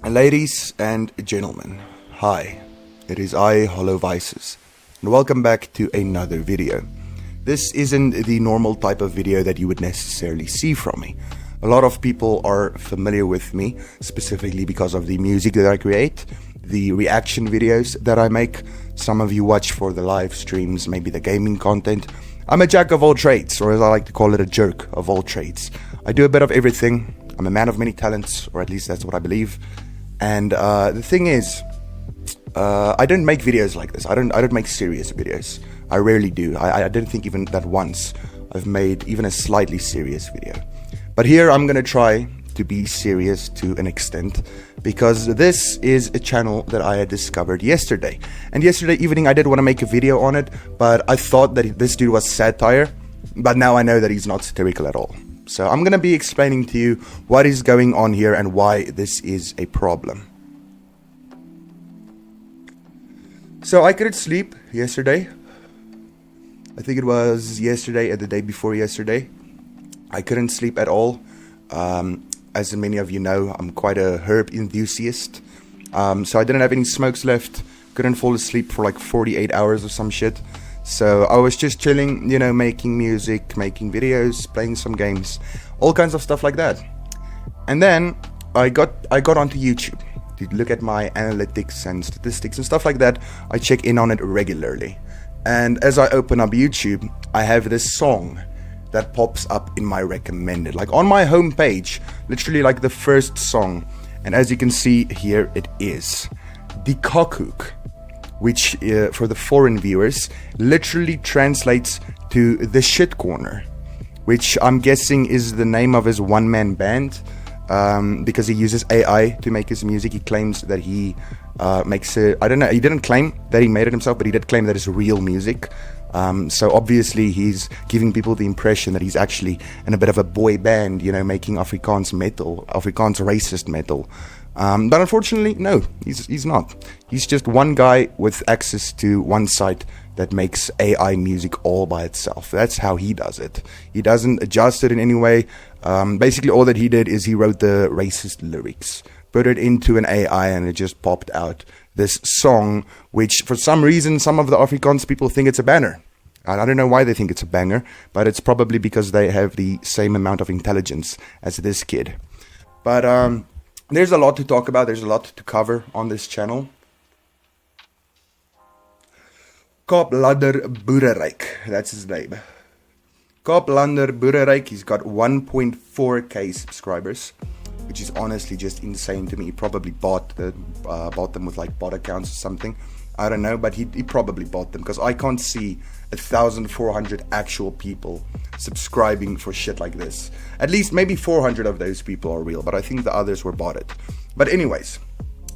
Ladies and gentlemen, hi, it is I, Hollow Vices, and welcome back to another video. This isn't the normal type of video that you would necessarily see from me. A lot of people are familiar with me, specifically because of the music that I create, the reaction videos that I make. Some of you watch for the live streams, maybe the gaming content. I'm a jack of all trades, or as I like to call it, a jerk of all trades. I do a bit of everything. I'm a man of many talents, or at least that's what I believe. And the thing is, I don't make videos like this. I don't make serious videos. I rarely do. I don't think even that once I've made even a slightly serious video. But here I'm gonna try to be serious to an extent, because this is a channel that I had discovered yesterday. And yesterday evening I did want to make a video on it, but I thought that this dude was satire. But now I know that he's not satirical at all. So I'm going to be explaining to you what is going on here and why this is a problem. So I couldn't sleep yesterday. I think it was yesterday and the day before yesterday. I couldn't sleep at all. As many of you know, I'm quite a herb enthusiast. So I didn't have any smokes left. Couldn't fall asleep for like 48 hours or some shit. So I was just chilling, you know, making music, making videos, playing some games, all kinds of stuff like that. And then I got onto YouTube to look at my analytics and statistics and stuff like that. I check in on it regularly. And as I open up YouTube, I have this song that pops up in my recommended, like on my homepage, literally like the first song. And as you can see here, it is Die Kokhoek, which for the foreign viewers literally translates to the shit corner, which I'm guessing is the name of his one-man band, because he uses AI to make his music. He claims that he makes it, I don't know, he didn't claim that he made it himself, but he did claim that it's real music. So obviously he's giving people the impression that he's actually in a bit of a boy band, you know, making Afrikaans metal, Afrikaans racist metal. But unfortunately, no, he's not. He's just one guy with access to one site that makes AI music all by itself. That's how he does it. He doesn't adjust it in any way. Basically, all that he did is he wrote the racist lyrics, put it into an AI, and it just popped out this song, which for some reason, some of the Afrikaans people think it's a banger. I don't know why they think it's a banger, but it's probably because they have the same amount of intelligence as this kid. But, there's a lot to talk about. There's a lot to cover on this channel. Kaaplander Boereryk, that's his name. Kaaplander Boereryk, he's got 1.4k subscribers, which is honestly just insane to me. He probably bought them with like bot accounts or something. I don't know, but he probably bought them, because I can't see 1,400 actual people subscribing for shit like this. At least maybe 400 of those people are real, but I think the others were botted. But anyways,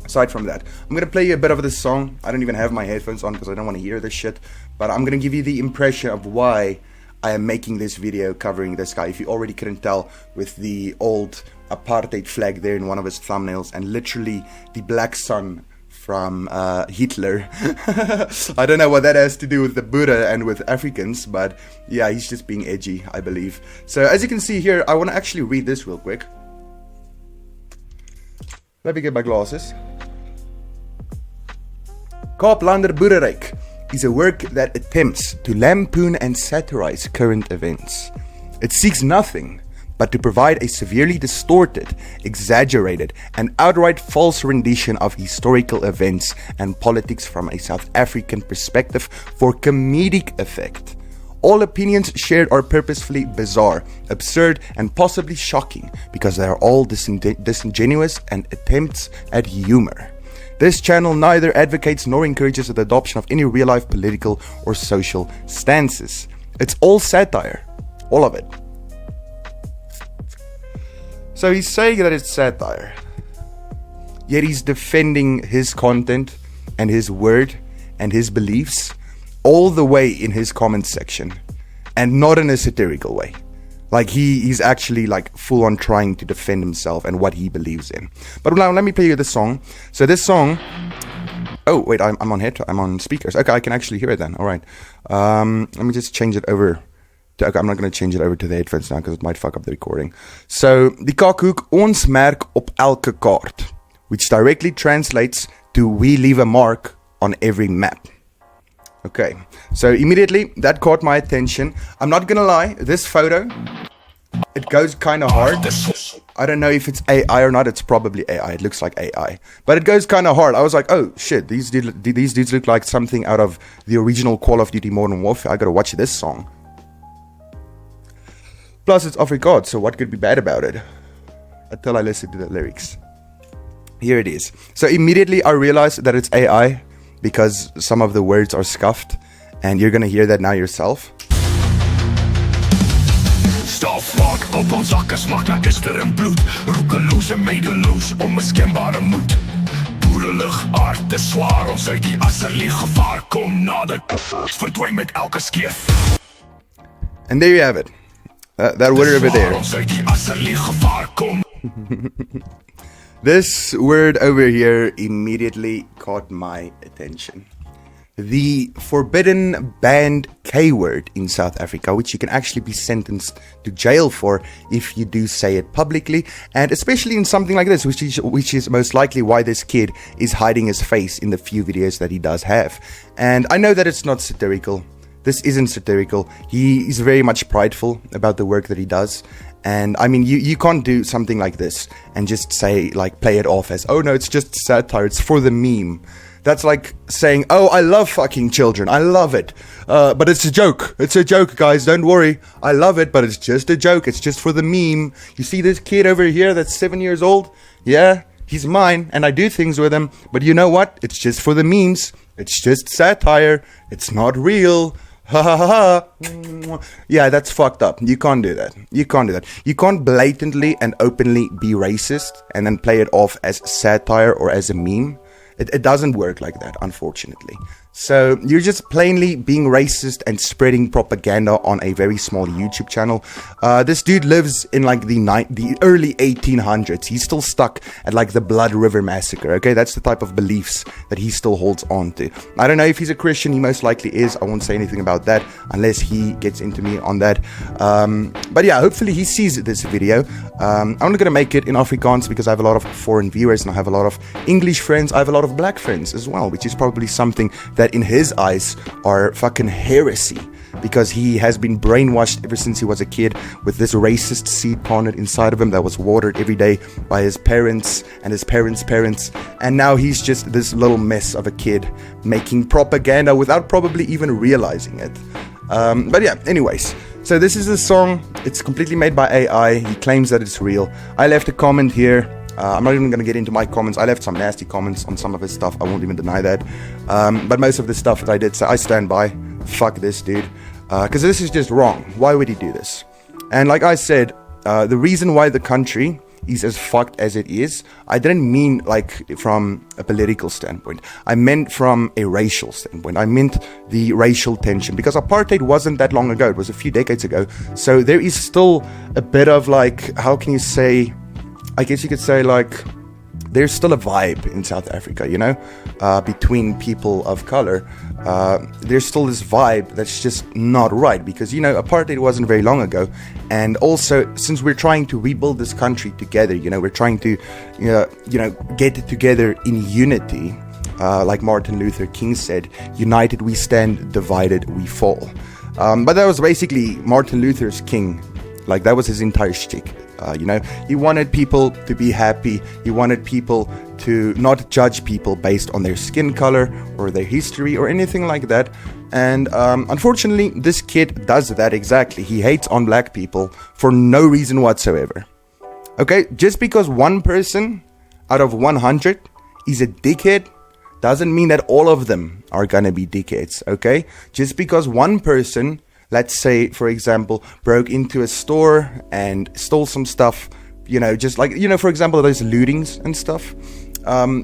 aside from that, I'm gonna play you a bit of this song. I don't even have my headphones on because I don't want to hear this shit, but I'm gonna give you the impression of why I am making this video covering this guy. If you already couldn't tell with the old apartheid flag there in one of his thumbnails, and literally the black sun from Hitler. I don't know what that has to do with the Buddha and with Africans, but yeah, he's just being edgy, I believe. So as you can see here, I want to actually read this real quick. Let me get my glasses. Kaaplander Boereryk is a work that attempts to lampoon and satirize current events. It seeks nothing but to provide a severely distorted, exaggerated, and outright false rendition of historical events and politics from a South African perspective for comedic effect. All opinions shared are purposefully bizarre, absurd, and possibly shocking, because they are all disingenuous and attempts at humor. This channel neither advocates nor encourages the adoption of any real-life political or social stances. It's all satire. All of it. So he's saying that it's satire, yet he's defending his content and his word and his beliefs all the way in his comment section, and not in a satirical way. Like he's actually like full on trying to defend himself and what he believes in. But now let me play you the song. So this song, oh wait, I'm on speakers. Okay, I can actually hear it then. All right, let me just change it over. Okay, I'm not going to change it over to the headphones now because it might fuck up the recording. So, Die Kokhoek, ons merk op elke kaart. which directly translates to "we leave a mark on every map." Okay, so immediately that caught my attention. I'm not gonna lie, this photo, it goes kind of hard. I don't know if it's AI or not. It's probably AI. It looks like AI, but it goes kind of hard. I was like, oh shit, these dudes look like something out of the original Call of Duty Modern Warfare. I gotta watch this song. Plus, it's Afrikaans, so what could be bad about it? Until I listen to the lyrics. Here it is. So immediately I realized that it's AI because some of the words are scuffed, and you're gonna hear that now yourself. Staalsmaak op ons zakken smaakt naar gister en bloed. Roekeloos en medeloos, onmiskenbare moed. Boerelig, aard is zwaar, ons uit die asse lieg gevaar. Kom nader, verdwijn met elke skeef. And there you have it. That word over there. Ons uit die asse lieg gevaar, kom. This word over here immediately caught my attention. The forbidden, banned K-word in South Africa, which you can actually be sentenced to jail for if you do say it publicly, and especially in something like this, which is most likely why this kid is hiding his face in the few videos that he does have. And I know that it's not satirical. This isn't satirical. He is very much prideful about the work that he does. And I mean, you can't do something like this and just say, like, play it off as, oh no, it's just satire, it's for the meme. That's like saying, oh, I love fucking children, I love it, but it's a joke. It's a joke, guys, don't worry. I love it, but it's just a joke. It's just for the meme. You see this kid over here that's 7 years old? Yeah, he's mine, and I do things with him, but you know what? It's just for the memes. It's just satire. It's not real. Ha ha ha ha. Yeah, that's fucked up. You can't do that. You can't do that. You can't blatantly and openly be racist and then play it off as satire or as a meme. It doesn't work like that, unfortunately. So you're just plainly being racist and spreading propaganda on a very small YouTube channel. This dude lives in like the early 1800s. He's still stuck at like the Blood River Massacre. Okay, that's the type of beliefs that he still holds on to. I don't know if he's a Christian. He most likely is. I won't say anything about that unless he gets into me on that. But yeah, hopefully he sees this video. I'm not gonna make it in Afrikaans because I have a lot of foreign viewers and I have a lot of English friends. I have a lot of black friends as well, which is probably something that in his eyes are fucking heresy, because he has been brainwashed ever since he was a kid with this racist seed planted inside of him that was watered every day by his parents and his parents' parents, and now he's just this little mess of a kid making propaganda without probably even realizing it. But yeah, anyways, so this is a song. It's completely made by AI. He claims that it's real. I left a comment here. I'm not even going to get into my comments. I left some nasty comments on some of his stuff. I won't even deny that. But most of the stuff that I did say, I stand by. Fuck this dude. Because this is just wrong. Why would he do this? And like I said, the reason why the country is as fucked as it is, I didn't mean like from a political standpoint. I meant from a racial standpoint. I meant the racial tension, because apartheid wasn't that long ago. It was a few decades ago. So there is still a bit of like, how can you say, I guess you could say, like, there's still a vibe in South Africa, you know, between people of color. There's still this vibe that's just not right, because, you know, apartheid wasn't very long ago. And also, since we're trying to rebuild this country together, you know, we're trying to, get it together in unity. Like Martin Luther King said, united we stand, divided we fall. But that was basically Martin Luther's king. Like, that was his entire shtick. He wanted people to be happy. He wanted people to not judge people based on their skin color or their history or anything like that. And unfortunately, this kid does that exactly. He hates on black people for no reason whatsoever. Okay, just because one person out of 100 is a dickhead doesn't mean that all of them are gonna be dickheads, okay? Just because one person, let's say, for example, broke into a store and stole some stuff, just like, for example, those lootings and stuff.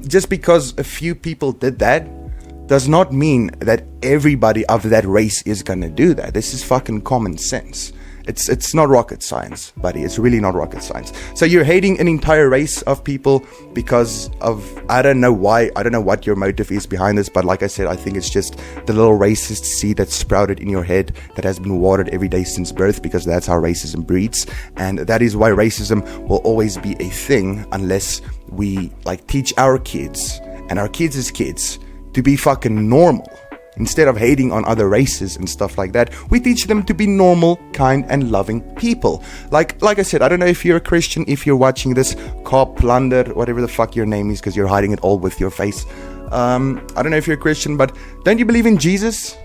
Just because a few people did that does not mean that everybody of that race is gonna do that. This is fucking common sense. It's not rocket science, buddy. It's really not rocket science. So you're hating an entire race of people because of, I don't know why, I don't know what your motive is behind this, but like I said, I think it's just the little racist seed that's sprouted in your head that has been watered every day since birth, because that's how racism breeds. And that is why racism will always be a thing unless we like teach our kids and our kids' kids to be fucking normal. Instead of hating on other races and stuff like that, we teach them to be normal, kind, and loving people. Like I said, I don't know if you're a Christian, if you're watching this, Cop, Plunder, whatever the fuck your name is, because you're hiding it all with your face. I don't know if you're a Christian, but don't you believe in Jesus?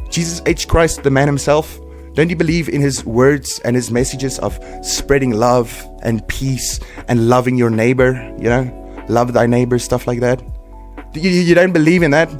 Jesus H. Christ, the man himself? Don't you believe in his words and his messages of spreading love and peace and loving your neighbor? You know, love thy neighbor, stuff like that? You don't believe in that?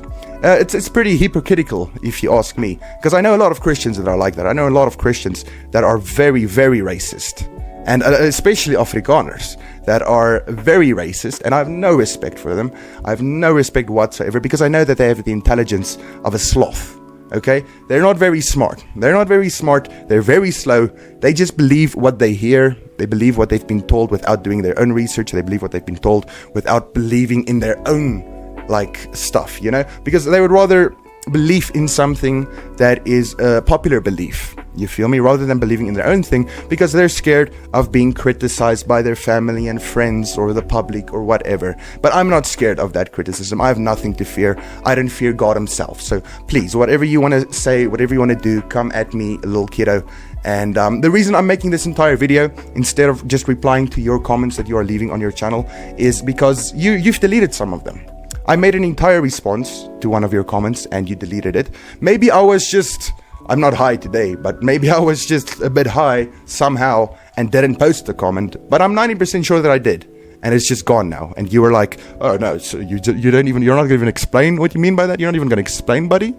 It's pretty hypocritical, if you ask me, because I know a lot of Christians that are like that. I know a lot of Christians that are very, very racist, and especially Afrikaners that are very racist, and I have no respect for them. I have no respect whatsoever, because I know that they have the intelligence of a sloth. Okay, they're not very smart. They're very slow. They just believe what they hear. They believe what they've been told without doing their own research. They believe what they've been told without believing in their own like stuff, you know, because they would rather believe in something that is a popular belief, you feel me, rather than believing in their own thing, because they're scared of being criticized by their family and friends or the public or whatever. But I'm not scared of that criticism. I have nothing to fear. I don't fear God himself. So please, whatever you want to say, whatever you want to do, come at me, little kiddo. And the reason I'm making this entire video instead of just replying to your comments that you are leaving on your channel is because you've deleted some of them. I made an entire response to one of your comments and you deleted it. Maybe I'm not high today, but maybe I was just a bit high somehow and didn't post the comment, but I'm 90% sure that I did. And it's just gone now. And you were like, oh no, so you're not going to even explain what you mean by that? You're not even going to explain, buddy?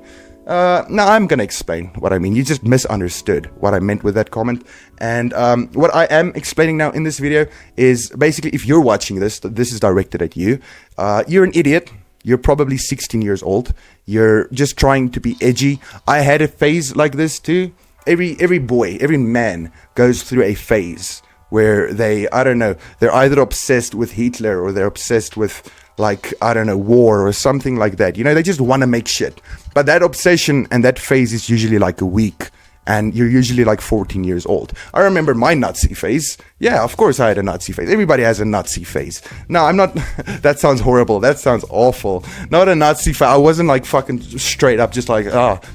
No, I'm going to explain what I mean. You just misunderstood what I meant with that comment. And what I am explaining now in this video is basically, if you're watching this is directed at you. You're an idiot. You're probably 16 years old. You're just trying to be edgy. I had a phase like this too. Every boy, every man goes through a phase where they're either obsessed with Hitler or they're obsessed with, like, I don't know, war or something like that. You know, they just want to make shit. But that obsession and that phase is usually like a week. And you're usually like 14 years old. I remember my Nazi phase. Yeah, of course I had a Nazi phase. Everybody has a Nazi phase. No, I'm not. That sounds horrible. That sounds awful. Not a Nazi phase. I wasn't like fucking straight up just like,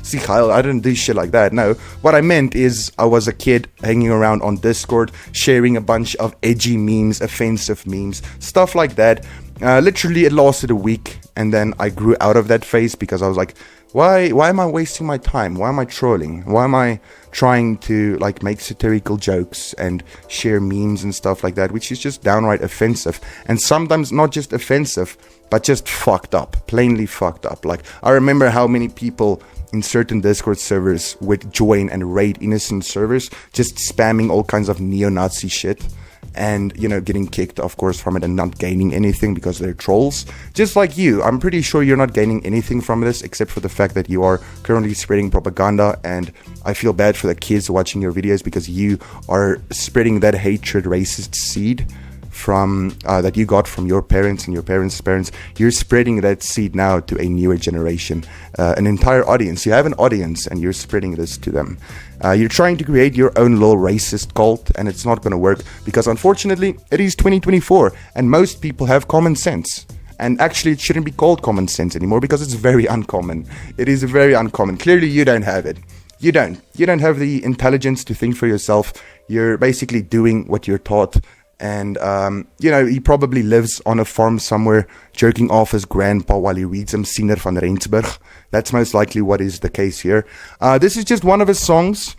see Kyle, I didn't do shit like that. No. What I meant is I was a kid hanging around on Discord, sharing a bunch of edgy memes, offensive memes, stuff like that. Literally it lasted a week. And then I grew out of that phase because I was like, why am I wasting my time? Why am I trolling? Why am I trying to like make satirical jokes and share memes and stuff like that, which is just downright offensive, and sometimes not just offensive, but just fucked up, plainly fucked up. Like, I remember how many people in certain Discord servers would join and raid innocent servers, just spamming all kinds of neo-Nazi shit. And, you know, getting kicked, of course, from it and not gaining anything because they're trolls. Just like you, I'm pretty sure you're not gaining anything from this except for the fact that you are currently spreading propaganda. And I feel bad for the kids watching your videos because you are spreading that hatred, racist seed from that you got from your parents and your parents' parents. You're spreading that seed now to a newer generation, an entire audience. You have an audience and you're spreading this to them. You're trying to create your own little racist cult, and it's not going to work because unfortunately it is 2024 and most people have common sense. And actually it shouldn't be called common sense anymore because it's very uncommon. It is very uncommon. Clearly you don't have it. You don't have the intelligence to think for yourself. You're basically doing what you're taught. And, you know, he probably lives on a farm somewhere, jerking off his grandpa while he reads him Siener van Rensburg. That's most likely what is the case here. This is just one of his songs,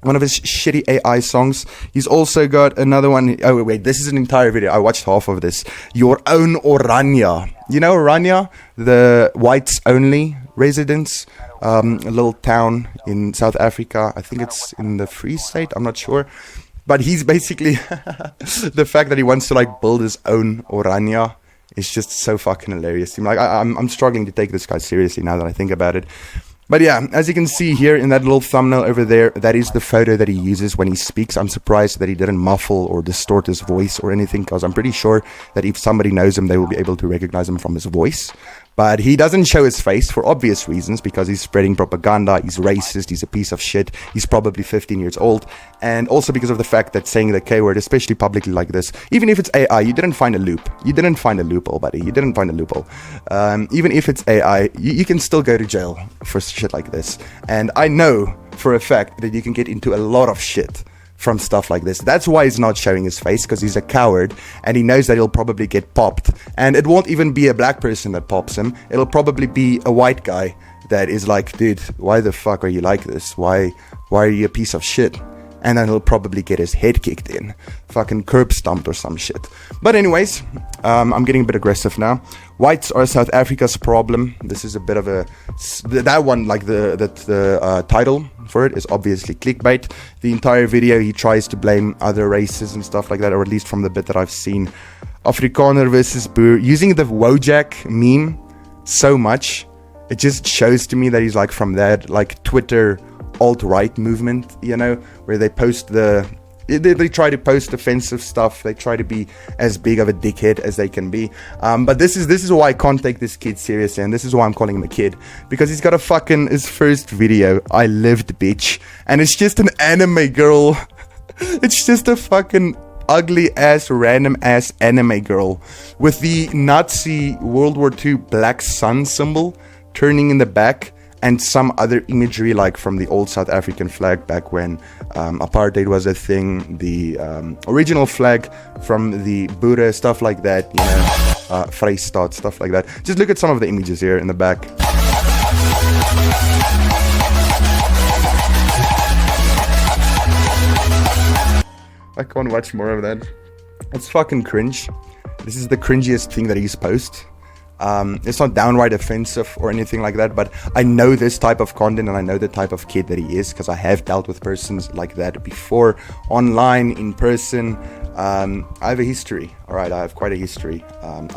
one of his shitty AI songs. He's also got another one. Oh, wait, this is an entire video. I watched half of this. Your Own Oranje. You know Oranje? The whites only residence. A little town in South Africa. I think it's in the Free State. I'm not sure. But he's basically, the fact that he wants to like build his own Oranje is just so fucking hilarious. Like, I'm struggling to take this guy seriously now that I think about it. But yeah, as you can see here in that little thumbnail over there, that is the photo that he uses when he speaks. I'm surprised that he didn't muffle or distort his voice or anything, because I'm pretty sure that if somebody knows him, they will be able to recognize him from his voice. But he doesn't show his face for obvious reasons, because he's spreading propaganda, he's racist, he's a piece of shit, he's probably 15 years old, and also because of the fact that saying the K word, especially publicly like this, even if it's AI, you didn't find a loop. You didn't find a loophole, buddy. You didn't find a loophole. Even if it's AI, you can still go to jail for shit like this. And I know for a fact that you can get into a lot of shit from stuff like this. That's why he's not showing his face, because he's a coward and he knows that he'll probably get popped. And it won't even be a black person that pops him. It'll probably be a white guy that is like, dude, why the fuck are you like this? Why are you a piece of shit? And then he'll probably get his head kicked in, fucking curb stomped or some shit. But anyways, I'm getting a bit aggressive now. Whites are South Africa's problem. This is a bit of a, that one, like the title for it is obviously clickbait. The entire video, he tries to blame other races and stuff like that, or at least from the bit that I've seen. Afrikaner versus Boer, using the Wojak meme so much, it just shows to me that he's like from that like Twitter alt-right movement, you know, where they post they try to post offensive stuff. They try to be as big of a dickhead as they can be. But this is why I can't take this kid seriously, and this is why I'm calling him a kid, because he's got a fucking, his first video, I lived, bitch, and it's just an anime girl. It's just a fucking ugly ass, random ass anime girl with the Nazi World War II black sun symbol turning in the back, and some other imagery like from the old South African flag back when apartheid was a thing, the original flag from the Boere, stuff like that, you know, Vrystaat, stuff like that. Just look at some of the images here in the back. I can't watch more of that. It's fucking cringe. This is the cringiest thing that he's posted. It's not downright offensive or anything like that, but I know this type of content and I know the type of kid that he is, because I have dealt with persons like that before, online, in person. I have a history, alright, I have quite a history.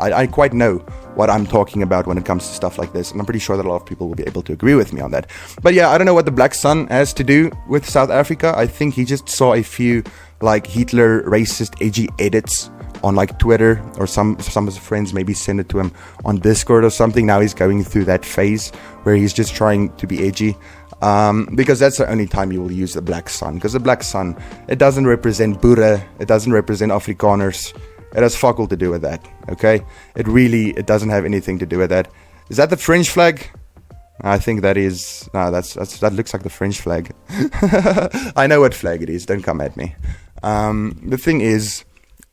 I quite know what I'm talking about when it comes to stuff like this, and I'm pretty sure that a lot of people will be able to agree with me on that. But yeah, I don't know what the Black Sun has to do with South Africa. I think he just saw a few like Hitler racist edgy edits on like Twitter, or some of his friends maybe send it to him on Discord or something. Now he's going through that phase where he's just trying to be edgy, because that's the only time you will use the Black Sun, because the Black Sun, it doesn't represent Boere, it doesn't represent Afrikaners, it has fuck all to do with that, okay? It doesn't have anything to do with that. Is that the French flag? I think that is, no, that looks like the French flag. I know what flag it is, don't come at me. The thing is,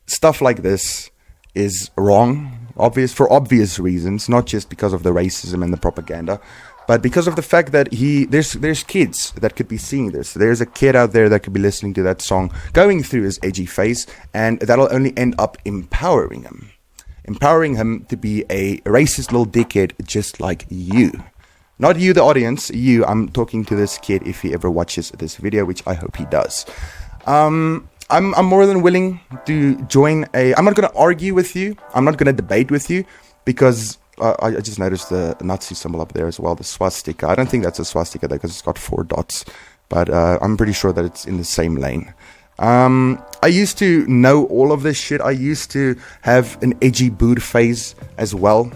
stuff like this is wrong, for obvious reasons, not just because of the racism and the propaganda, but because of the fact that there's kids that could be seeing this. There's a kid out there that could be listening to that song, going through his edgy phase, and that'll only end up empowering him to be a racist little dickhead just like you. Not you, the audience, you. I'm talking to this kid if he ever watches this video, which I hope he does. I'm more than willing to join I'm not going to argue with you. I'm not going to debate with you, because I just noticed the Nazi symbol up there as well, the swastika. I don't think that's a swastika though, because it's got 4 dots. But I'm pretty sure that it's in the same lane. I used to know all of this shit. I used to have an edgy boot phase as well.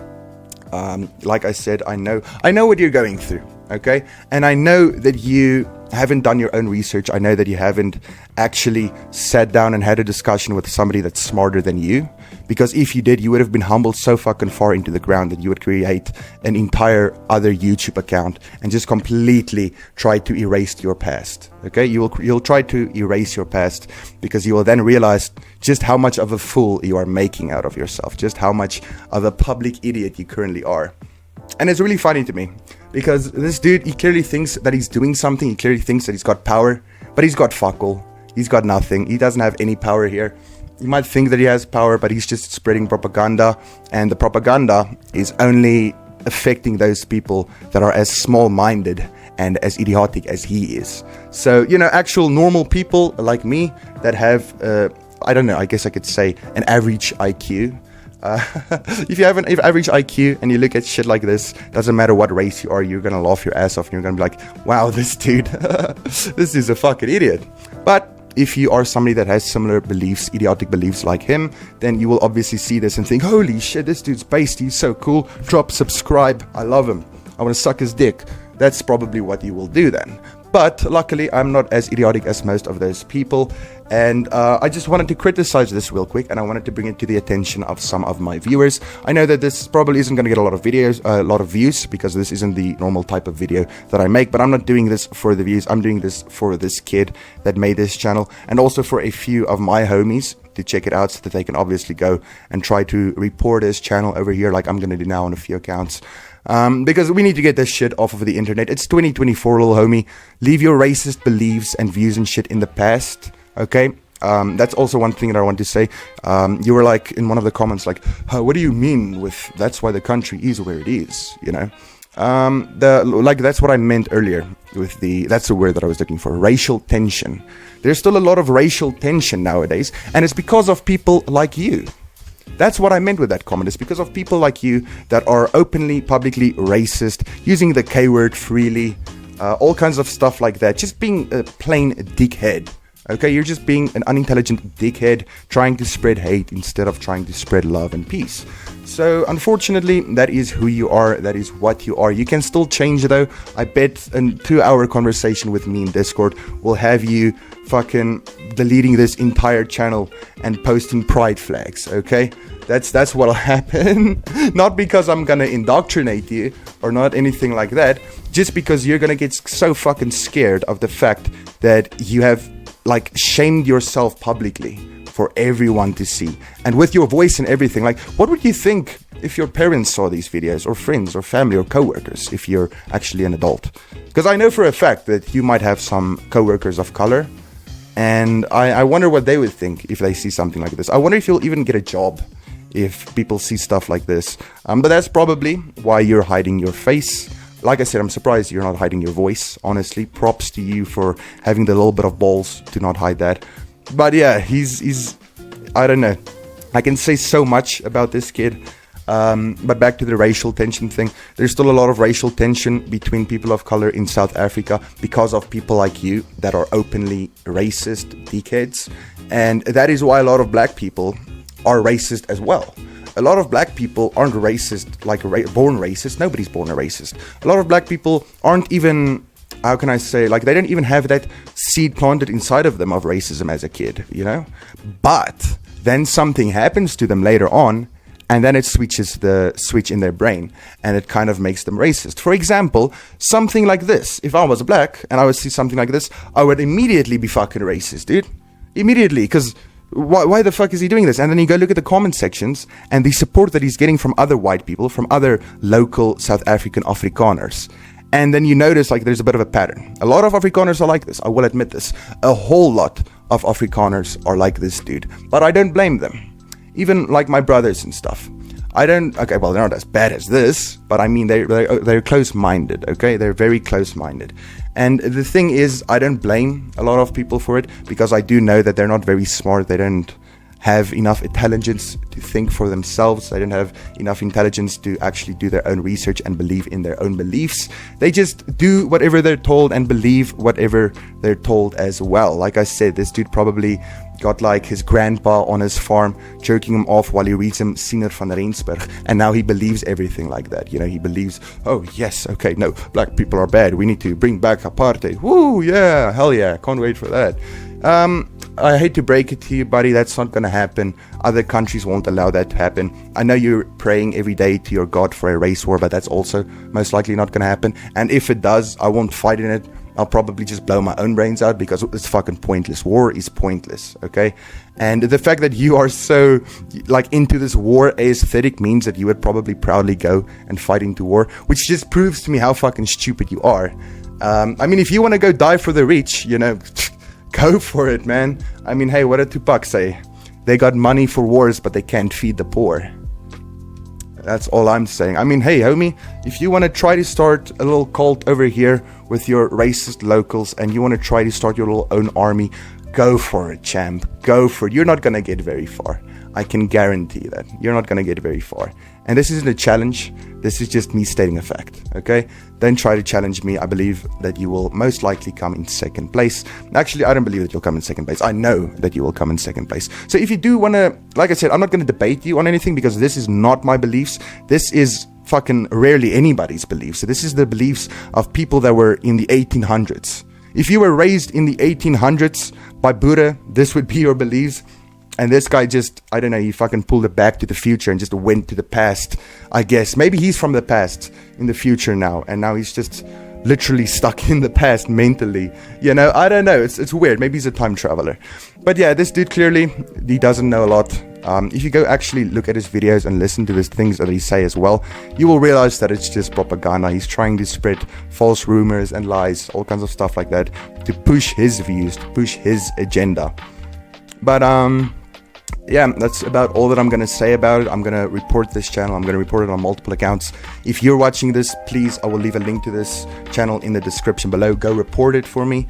Like I said, I know what you're going through, okay? And I know that you haven't done your own research. I know that you haven't actually sat down and had a discussion with somebody that's smarter than you, because if you did, you would have been humbled so fucking far into the ground that you would create an entire other YouTube account and just completely try to erase your past, okay? You'll try to erase your past, because you will then realize just how much of a fool you are making out of yourself, just how much of a public idiot you currently are. And it's really funny to me, because this dude, he clearly thinks that he's doing something. He clearly thinks that he's got power, but he's got fuck all. He's got nothing. He doesn't have any power here. You might think that he has power, but he's just spreading propaganda, and the propaganda is only affecting those people that are as small-minded and as idiotic as he is. So, you know, actual normal people like me that have, I don't know, I guess I could say an average IQ, If you have an average IQ and you look at shit like this, doesn't matter what race you are, you're gonna laugh your ass off and you're gonna be like, wow, this dude, this is a fucking idiot. But if you are somebody that has similar beliefs, idiotic beliefs like him, then you will obviously see this and think, holy shit, this dude's based, he's so cool. Drop, subscribe, I love him. I want to suck his dick. That's probably what you will do then. But luckily, I'm not as idiotic as most of those people. And I just wanted to criticize this real quick, and I wanted to bring it to the attention of some of my viewers. I know that this probably isn't going to get a lot of videos, a lot of views, because this isn't the normal type of video that I make. But I'm not doing this for the views. I'm doing this for this kid that made this channel, and also for a few of my homies to check it out, so that they can obviously go and try to report his channel over here, like I'm going to do now on a few accounts. Because we need to get this shit off of the internet. It's 2024, little homie. Leave your racist beliefs and views and shit in the past, okay? That's also one thing that I want to say. You were like, in one of the comments, like, what do you mean with, that's why the country is where it is, you know? That's what I meant earlier with that's the word that I was looking for, racial tension. There's still a lot of racial tension nowadays, and it's because of people like you. That's what I meant with that comment. It's because of people like you that are openly, publicly racist, using the K word freely, all kinds of stuff like that. Just being a plain dickhead. Okay, you're just being an unintelligent dickhead, trying to spread hate instead of trying to spread love and peace. So, unfortunately, that is who you are. That is what you are. You can still change, though. I bet a 2-hour conversation with me in Discord will have you fucking deleting this entire channel and posting pride flags, okay? That's what'll happen. Not because I'm gonna indoctrinate you or not anything like that, just because you're gonna get so fucking scared of the fact that you have, like, shamed yourself publicly for everyone to see, and with your voice and everything. Like, what would you think if your parents saw these videos, or friends, or family, or coworkers, if you're actually an adult? Because I know for a fact that you might have some coworkers of color, and I wonder what they would think if they see something like this. I wonder if you'll even get a job if people see stuff like this. But that's probably why you're hiding your face. Like I said, I'm surprised you're not hiding your voice, honestly. Props to you for having the little bit of balls to not hide that. But yeah, he's I don't know. I can say so much about this kid. But back to the racial tension thing. There's still a lot of racial tension between people of color in South Africa because of people like you that are openly racist dickheads. And that is why a lot of black people are racist as well. A lot of black people aren't racist, like born racist. Nobody's born a racist. A lot of black people aren't even, how can I say, like, they don't even have that seed planted inside of them of racism as a kid, you know? But then something happens to them later on, and then it switches the switch in their brain, and it kind of makes them racist. For example, something like this. If I was black and I would see something like this, I would immediately be fucking racist, dude. Immediately, because why the fuck is he doing this? And then you go look at the comment sections and the support that he's getting from other white people, from other local South African Afrikaners. And then you notice, like, there's a bit of a pattern. A lot of Afrikaners are like this, I will admit this. A whole lot of Afrikaners are like this dude. But I don't blame them. Even like my brothers and stuff. Okay, well, they're not as bad as this, but I mean, they're close-minded, okay? They're very close-minded. And the thing is, I don't blame a lot of people for it, because I do know that they're not very smart. They don't have enough intelligence to think for themselves. They don't have enough intelligence to actually do their own research and believe in their own beliefs. They just do whatever they're told and believe whatever they're told as well. Like I said, this dude probably got, like, his grandpa on his farm jerking him off while he reads him Siener van Rensburg, and now he believes everything like that. You know, he believes, oh yes, okay, no, black people are bad, we need to bring back apartheid. Woo, yeah, hell yeah, can't wait for that. I hate to break it to you, buddy, that's not gonna happen. Other countries won't allow that to happen. I know you're praying every day to your God for a race war, but that's also most likely not gonna happen. And if it does, I won't fight in it. I'll probably just blow my own brains out, because it's fucking pointless. War is pointless, okay? And the fact that you are so, like, into this war aesthetic means that you would probably proudly go and fight into war, which just proves to me how fucking stupid you are. I mean, if you want to go die for the rich, you know, go for it, man. I mean, hey, what did Tupac say? They got money for wars, but they can't feed the poor. That's all I'm saying. I mean, hey, homie, if you want to try to start a little cult over here with your racist locals, and you want to try to start your little own army, go for it, champ. Go for it. You're not going to get very far. I can guarantee that you're not going to get very far. And this isn't a challenge. This is just me stating a fact, okay? Don't try to challenge me. I believe that you will most likely come in second place. Actually, I don't believe that you'll come in second place. I know that you will come in second place. So if you do want to, like I said, I'm not going to debate you on anything because this is not my beliefs. This is fucking rarely anybody's beliefs. So this is the beliefs of people that were in the 1800s. If you were raised in the 1800s by Buddha, this would be your beliefs. And this guy just, I don't know, he fucking pulled it back to the future and just went to the past, I guess. Maybe he's from the past in the future now. And now he's just literally stuck in the past mentally. You know, I don't know. It's weird. Maybe he's a time traveler. But yeah, this dude clearly, he doesn't know a lot. If you go actually look at his videos and listen to his things that he say as well, you will realize that it's just propaganda. He's trying to spread false rumors and lies, all kinds of stuff like that, to push his views, to push his agenda. But, yeah, that's about all that I'm going to say about it. I'm going to report this channel. I'm going to report it on multiple accounts. If you're watching this, please, I will leave a link to this channel in the description below. Go report it for me.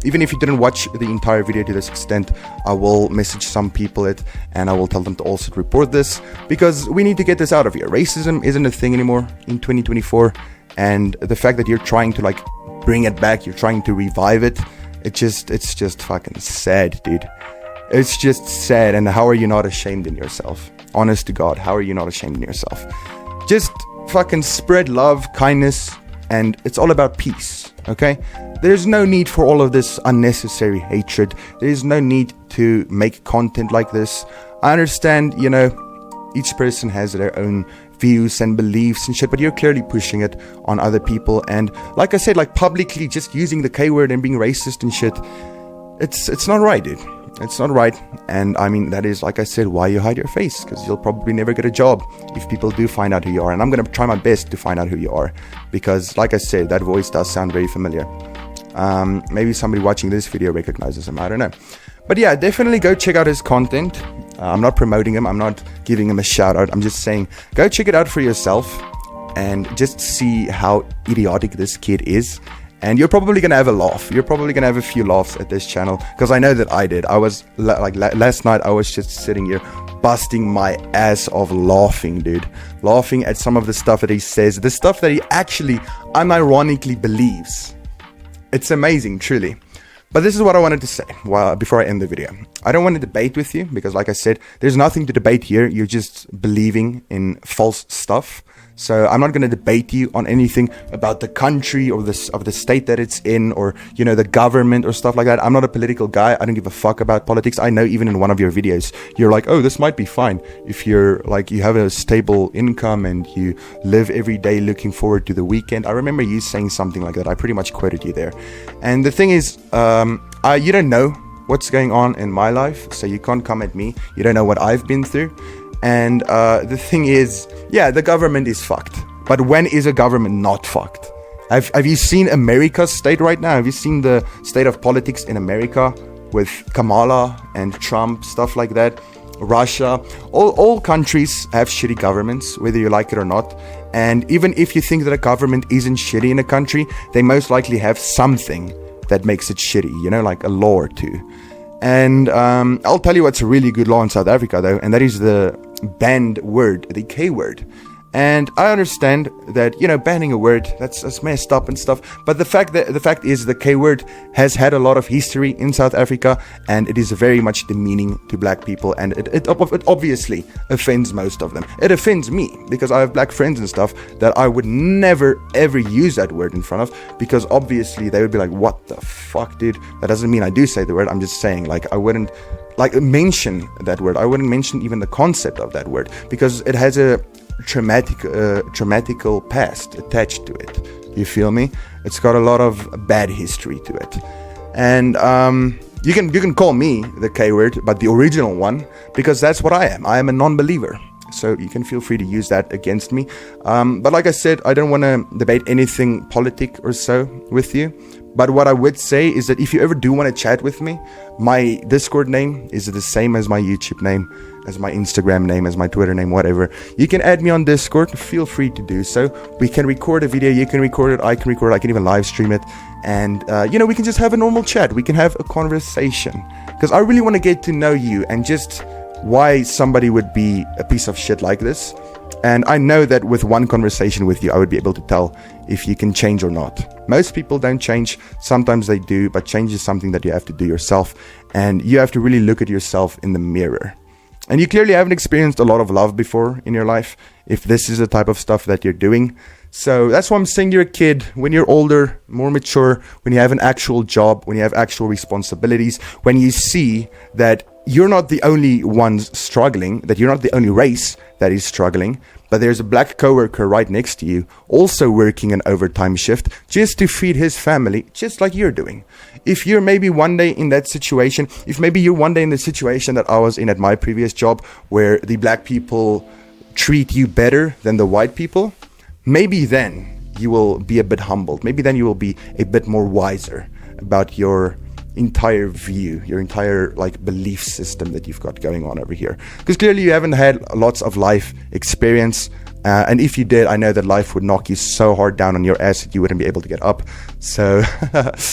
Even if you didn't watch the entire video to this extent, I will message some people and I will tell them to also report this, because we need to get this out of here. Racism isn't a thing anymore in 2024. And the fact that you're trying to like bring it back, you're trying to revive it, it's just fucking sad, dude. It's just sad. And how are you not ashamed in yourself? Honest to God, how are you not ashamed in yourself? Just fucking spread love, kindness, and it's all about peace, okay? There's no need for all of this unnecessary hatred. There's no need to make content like this. I understand, you know, each person has their own views and beliefs and shit, but you're clearly pushing it on other people. And like I said, like publicly just using the K word and being racist and shit, it's not right, dude. It's not right. And I mean, that is, like I said, why you hide your face, because you'll probably never get a job if people do find out who you are. And I'm going to try my best to find out who you are, because like I said, that voice does sound very familiar. Maybe somebody watching this video recognizes him, I don't know. But yeah, definitely go check out his content. I'm not promoting him, I'm not giving him a shout out, I'm just saying go check it out for yourself and just see how idiotic this kid is. And you're probably going to have a laugh. You're probably going to have a few laughs at this channel, because I know that I did. I was last night, I was just sitting here busting my ass off laughing, dude. Laughing at some of the stuff that he says, the stuff that he actually unironically believes. It's amazing, truly. But this is what I wanted to say before I end the video. I don't want to debate with you, because like I said, there's nothing to debate here. You're just believing in false stuff. So I'm not going to debate you on anything about the country or the state that it's in, or, you know, the government or stuff like that. I'm not a political guy. I don't give a fuck about politics. I know even in one of your videos, you're like, oh, this might be fine if you're like, you have a stable income and you live every day looking forward to the weekend. I remember you saying something like that. I pretty much quoted you there. And the thing is, you don't know what's going on in my life, so you can't come at me. You don't know what I've been through. And the thing is, yeah, the government is fucked. But when is a government not fucked? Have you seen America's state right now? Have you seen the state of politics in America with Kamala and Trump, stuff like that? Russia, all countries have shitty governments, whether you like it or not. And even if you think that a government isn't shitty in a country, they most likely have something that makes it shitty, you know, like a law or two. And I'll tell you what's a really good law in South Africa, though, and that is the banned word, the K word. And I understand that, you know, banning a word, that's messed up and stuff. But the fact is the K word has had a lot of history in South Africa, and it is very much demeaning to black people. And it obviously offends most of them. It offends me, because I have black friends and stuff that I would never, ever use that word in front of, because obviously they would be like, what the fuck, dude? That doesn't mean I do say the word. I'm just saying, like, I wouldn't like mention that word. I wouldn't mention even the concept of that word, because it has a traumatical past attached to it. You feel me? It's got a lot of bad history to it. And you can call me the K word, but the original one, because that's what I am. I am a non-believer. So you can feel free to use that against me. But like I said, I don't want to debate anything politic or so with you. But what I would say is that if you ever do want to chat with me, my Discord name is the same as my YouTube name, as my Instagram name, as my Twitter name, whatever. You can add me on Discord. Feel free to do so. We can record a video. You can record it. I can record it. I can even live stream it. And, you know, we can just have a normal chat. We can have a conversation. Because I really want to get to know you and just why somebody would be a piece of shit like this. And I know that with one conversation with you, I would be able to tell if you can change or not. Most people don't change. Sometimes they do, but change is something that you have to do yourself. And you have to really look at yourself in the mirror. And you clearly haven't experienced a lot of love before in your life, if this is the type of stuff that you're doing. So that's why I'm saying you're a kid. When you're older, more mature, when you have an actual job, when you have actual responsibilities, when you see that you're not the only ones struggling, that you're not the only race that is struggling, but there's a black coworker right next to you also working an overtime shift just to feed his family, just like you're doing. If you're maybe one day in that situation, if maybe you're one day in the situation that I was in at my previous job, where the black people treat you better than the white people, maybe then you will be a bit humbled. Maybe then you will be a bit more wiser about your entire view, your entire belief system that you've got going on over here. Because clearly you haven't had lots of life experience. And if you did, I know that life would knock you so hard down on your ass that you wouldn't be able to get up. So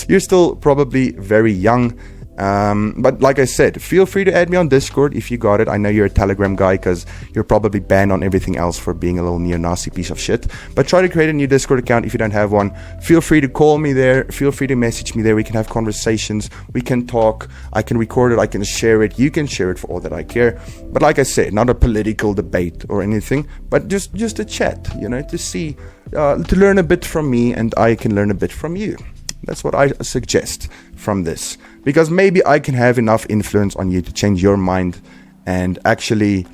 you're still probably very young. But like I said, feel free to add me on Discord if you got it. I know you're a Telegram guy because you're probably banned on everything else for being a little neo-Nazi piece of shit. But try to create a new Discord account if you don't have one. Feel free to call me there. Feel free to message me there. We can have conversations. We can talk. I can record it. I can share it. You can share it for all that I care. But like I said, not a political debate or anything, but just a chat, to see, to learn a bit from me, and I can learn a bit from you. That's what I suggest from this. Because maybe I can have enough influence on you to change your mind and actually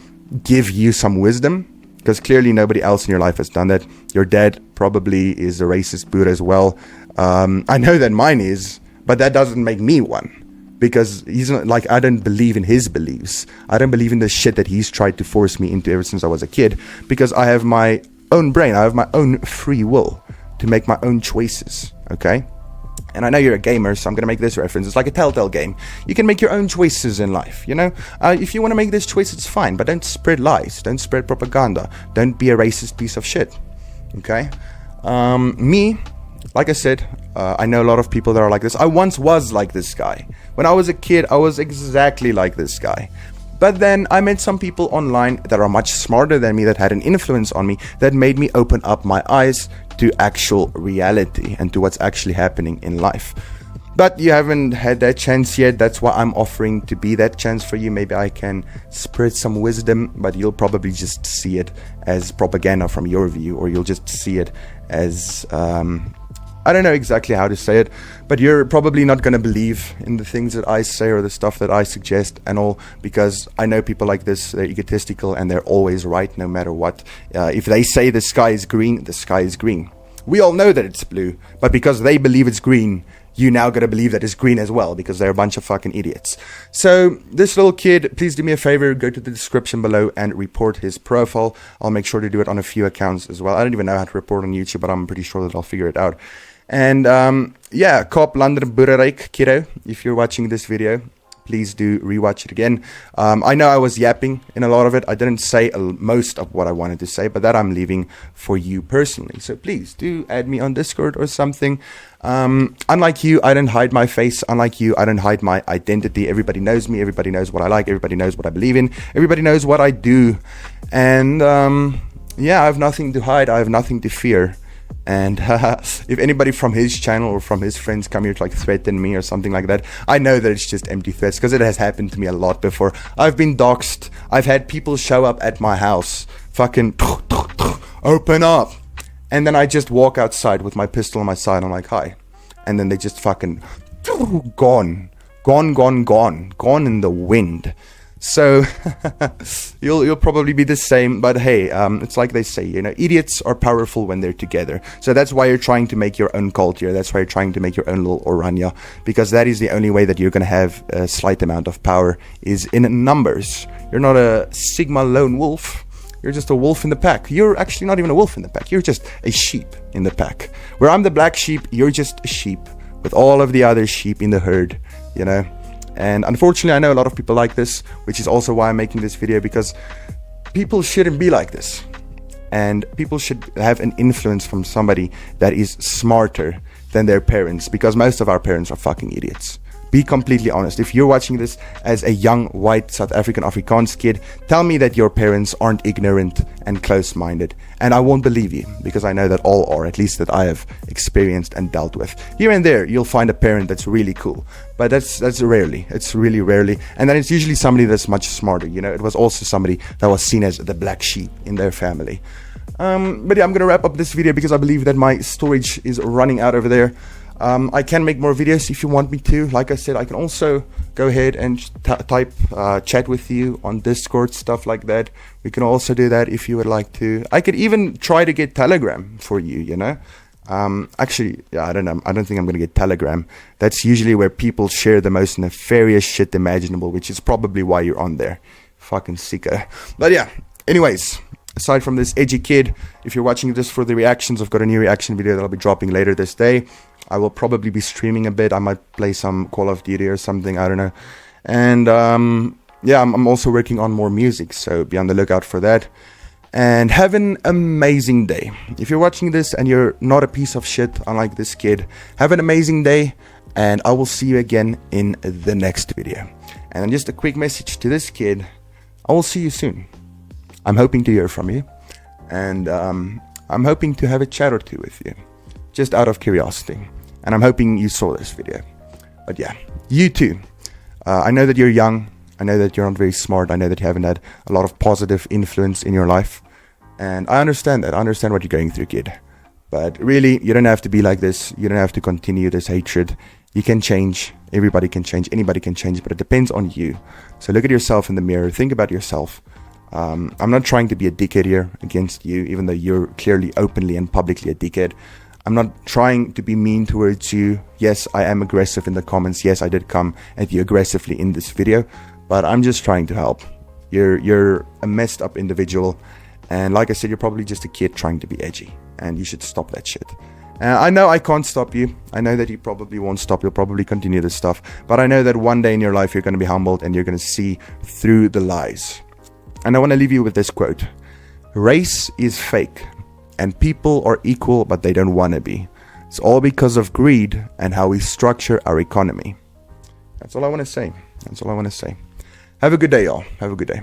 give you some wisdom. Because clearly nobody else in your life has done that. Your dad probably is a racist Buddha as well. I know that mine is, but that doesn't make me one. Because he's not I don't believe in his beliefs. I don't believe in the shit that he's tried to force me into ever since I was a kid. Because I have my own brain. I have my own free will to make my own choices. Okay? And I know you're a gamer, so I'm going to make this reference. It's like a Telltale game. You can make your own choices in life, If you want to make this choice, it's fine. But don't spread lies. Don't spread propaganda. Don't be a racist piece of shit. Okay? Me, like I said, I know a lot of people that are like this. I once was like this guy. When I was a kid, I was exactly like this guy. But then I met some people online that are much smarter than me, that had an influence on me, that made me open up my eyes to actual reality and to what's actually happening in life. But you haven't had that chance yet. That's why I'm offering to be that chance for you. Maybe I can spread some wisdom, but you'll probably just see it as propaganda from your view, or you'll just see it as I don't know exactly how to say it, but you're probably not going to believe in the things that I say or the stuff that I suggest and all, because I know people like this, they're egotistical and they're always right no matter what. If they say the sky is green, the sky is green. We all know that it's blue, but because they believe it's green, you now got to believe that it's green as well, because they're a bunch of fucking idiots. So this little kid, please do me a favor, go to the description below and report his profile. I'll make sure to do it on a few accounts as well. I don't even know how to report on YouTube, but I'm pretty sure that I'll figure it out. And Kop London Boereryk, kiddo, if you're watching this video, please do rewatch it again. I know I was yapping in a lot of it. I didn't say most of what I wanted to say, but that I'm leaving for you personally. So please do add me on Discord or something. Unlike you, I don't hide my face. Unlike you, I don't hide my identity. Everybody knows me. Everybody knows what I like. Everybody knows what I believe in. Everybody knows what I do. And I have nothing to hide. I have nothing to fear. And if anybody from his channel or from his friends come here to threaten me or something like that, I know that it's just empty threats, because it has happened to me a lot before. I've been doxxed. I've had people show up at my house, fucking open up, and then I just walk outside with my pistol on my side. I'm like, hi, and then they just fucking gone in the wind. So you'll probably be the same, but hey, it's like they say, idiots are powerful when they're together. So that's why you're trying to make your own culture. That's why you're trying to make your own little Orania, because that is the only way that you're going to have a slight amount of power, is in numbers. You're not a Sigma lone wolf. You're just a wolf in the pack. You're actually not even a wolf in the pack. You're just a sheep in the pack. Where I'm the black sheep, you're just a sheep with all of the other sheep in the herd, And unfortunately, I know a lot of people like this, which is also why I'm making this video, because people shouldn't be like this. And people should have an influence from somebody that is smarter than their parents, because most of our parents are fucking idiots. be completely honest. If you're watching this as a young, white, South African Afrikaans kid, tell me that your parents aren't ignorant and close-minded. And I won't believe you, because I know that all are, at least that I have experienced and dealt with. Here and there, you'll find a parent that's really cool. But that's rarely. It's really rarely. And then it's usually somebody that's much smarter. You know, it was also somebody that was seen as the black sheep in their family. But yeah, I'm going to wrap up this video because I believe that my storage is running out over there. I can make more videos if you want me to. Like I said, I can also go ahead and type chat with you on Discord, stuff like that. We can also do that if you would like to. I could even try to get Telegram for you, you know. Actually, yeah, I don't know. I don't think I'm going to get Telegram. That's usually where people share the most nefarious shit imaginable, which is probably why you're on there. Fucking sicko. But yeah, anyways, aside from this edgy kid, if you're watching this for the reactions, I've got a new reaction video that I'll be dropping later this day. I will probably be streaming a bit. I might play some Call of Duty or something. I don't know. And yeah, I'm also working on more music, so be on the lookout for that. And have an amazing day. If you're watching this and you're not a piece of shit, unlike this kid, have an amazing day. And I will see you again in the next video. And just a quick message to this kid. I will see you soon. I'm hoping to hear from you. And I'm hoping to have a chat or two with you. Just out of curiosity. And I'm hoping you saw this video. But yeah, you too. I know that you're young. I know that you're not very smart. I know that you haven't had a lot of positive influence in your life. And I understand that. I understand what you're going through, kid. But really, you don't have to be like this. You don't have to continue this hatred. You can change. Everybody can change. Anybody can change. But it depends on you. So look at yourself in the mirror. Think about yourself. I'm not trying to be a dickhead here against you, even though you're clearly openly and publicly a dickhead. I'm not trying to be mean towards you. Yes, I am aggressive in the comments. Yes, I did come at you aggressively in this video. But I'm just trying to help. You're a messed up individual. And like I said, you're probably just a kid trying to be edgy. And you should stop that shit. I know I can't stop you. I know that you probably won't stop. You'll probably continue this stuff. But I know that one day in your life, you're going to be humbled. And you're going to see through the lies. And I want to leave you with this quote. Race is fake. And people are equal, but they don't want to be. It's all because of greed and how we structure our economy. That's all I want to say. That's all I want to say. Have a good day, y'all. Have a good day.